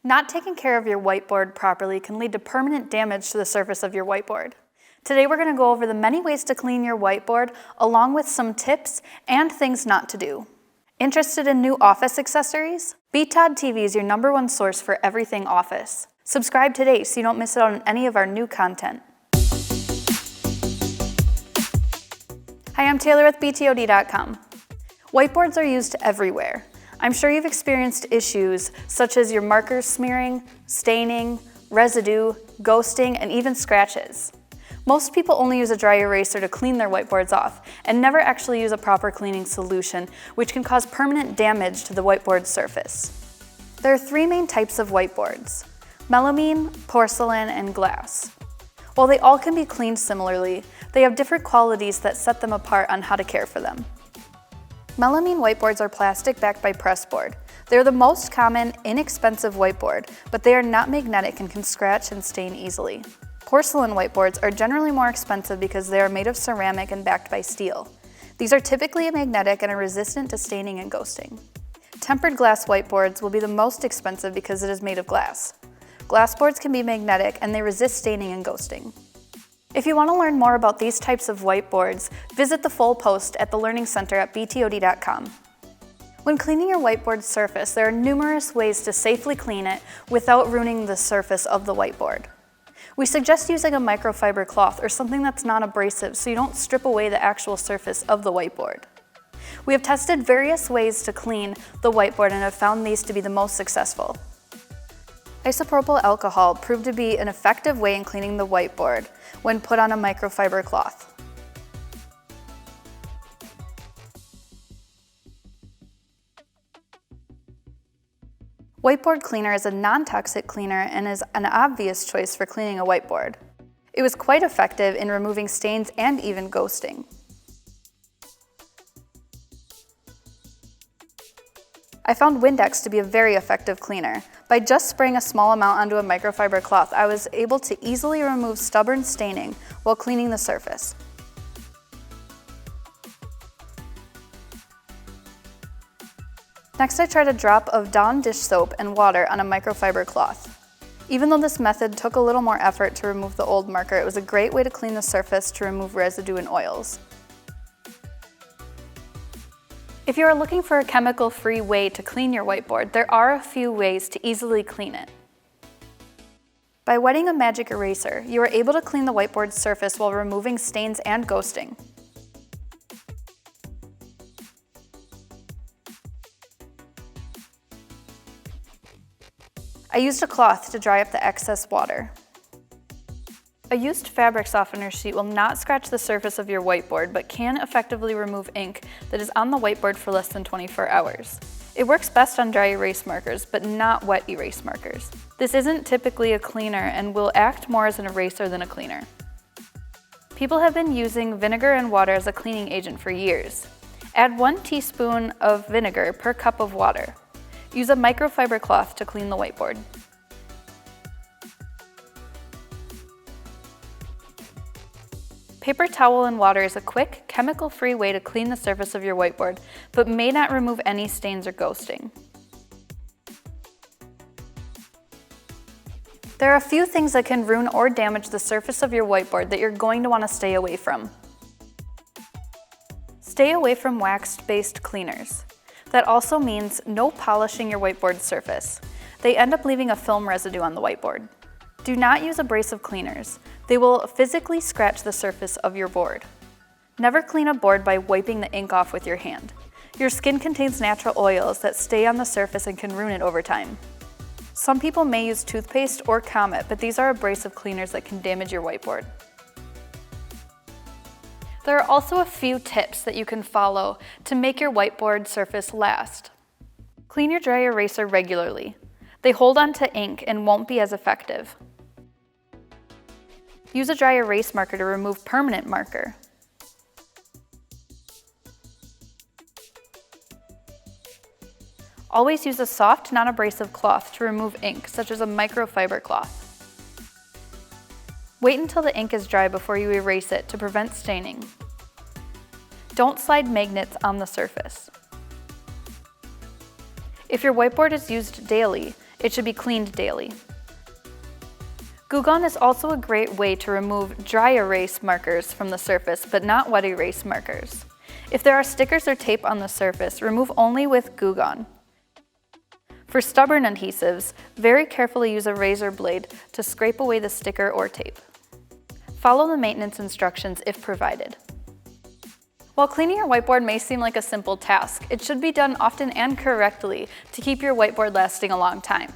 Not taking care of your whiteboard properly can lead to permanent damage to the surface of your whiteboard. Today we're going to go over the many ways to clean your whiteboard, along with some tips and things not to do. Interested in new office accessories? BTOD TV is your #1 source for everything office. Subscribe today so you don't miss out on any of our new content. Hi, I'm Taylor with BTOD.com. Whiteboards are used everywhere. I'm sure you've experienced issues such as your markers smearing, staining, residue, ghosting, and even scratches. Most people only use a dry eraser to clean their whiteboards off and never actually use a proper cleaning solution, which can cause permanent damage to the whiteboard surface. There are 3 main types of whiteboards: melamine, porcelain, and glass. While they all can be cleaned similarly, they have different qualities that set them apart on how to care for them. Melamine whiteboards are plastic backed by pressboard. They're the most common, inexpensive whiteboard, but they are not magnetic and can scratch and stain easily. Porcelain whiteboards are generally more expensive because they are made of ceramic and backed by steel. These are typically magnetic and are resistant to staining and ghosting. Tempered glass whiteboards will be the most expensive because it is made of glass. Glass boards can be magnetic and they resist staining and ghosting. If you want to learn more about these types of whiteboards, visit the full post at the Learning Center at BTOD.com. When cleaning your whiteboard surface, there are numerous ways to safely clean it without ruining the surface of the whiteboard. We suggest using a microfiber cloth or something that's non-abrasive so you don't strip away the actual surface of the whiteboard. We have tested various ways to clean the whiteboard and have found these to be the most successful. Isopropyl alcohol proved to be an effective way in cleaning the whiteboard when put on a microfiber cloth. Whiteboard cleaner is a non-toxic cleaner and is an obvious choice for cleaning a whiteboard. It was quite effective in removing stains and even ghosting. I found Windex to be a very effective cleaner. By just spraying a small amount onto a microfiber cloth, I was able to easily remove stubborn staining while cleaning the surface. Next, I tried a drop of Dawn dish soap and water on a microfiber cloth. Even though this method took a little more effort to remove the old marker, it was a great way to clean the surface to remove residue and oils. If you are looking for a chemical-free way to clean your whiteboard, there are a few ways to easily clean it. By wetting a magic eraser, you are able to clean the whiteboard surface while removing stains and ghosting. I used a cloth to dry up the excess water. A used fabric softener sheet will not scratch the surface of your whiteboard, but can effectively remove ink that is on the whiteboard for less than 24 hours. It works best on dry erase markers, but not wet erase markers. This isn't typically a cleaner and will act more as an eraser than a cleaner. People have been using vinegar and water as a cleaning agent for years. Add 1 teaspoon of vinegar per cup of water. Use a microfiber cloth to clean the whiteboard. Paper towel and water is a quick, chemical-free way to clean the surface of your whiteboard, but may not remove any stains or ghosting. There are a few things that can ruin or damage the surface of your whiteboard that you're going to want to stay away from. Stay away from wax-based cleaners. That also means no polishing your whiteboard surface. They end up leaving a film residue on the whiteboard. Do not use abrasive cleaners. They will physically scratch the surface of your board. Never clean a board by wiping the ink off with your hand. Your skin contains natural oils that stay on the surface and can ruin it over time. Some people may use toothpaste or Comet, but these are abrasive cleaners that can damage your whiteboard. There are also a few tips that you can follow to make your whiteboard surface last. Clean your dry eraser regularly. They hold on to ink and won't be as effective. Use a dry erase marker to remove permanent marker. Always use a soft, non-abrasive cloth to remove ink, such as a microfiber cloth. Wait until the ink is dry before you erase it to prevent staining. Don't slide magnets on the surface. If your whiteboard is used daily, It should be cleaned daily. Glue gun is also a great way to remove dry erase markers from the surface, but not wet erase markers. If there are stickers or tape on the surface, remove only with glue gun. For stubborn adhesives, very carefully use a razor blade to scrape away the sticker or tape. Follow the maintenance instructions if provided. While cleaning your whiteboard may seem like a simple task, it should be done often and correctly to keep your whiteboard lasting a long time.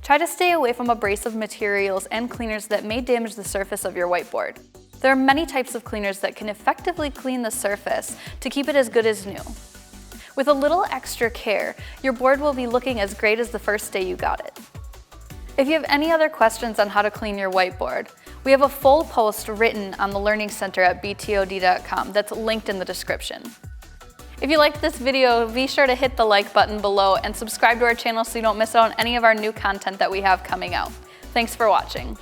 Try to stay away from abrasive materials and cleaners that may damage the surface of your whiteboard. There are many types of cleaners that can effectively clean the surface to keep it as good as new. With a little extra care, your board will be looking as great as the first day you got it. If you have any other questions on how to clean your whiteboard, we have a full post written on the Learning Center at btod.com that's linked in the description. If you liked this video, be sure to hit the like button below and subscribe to our channel so you don't miss out on any of our new content that we have coming out. Thanks for watching.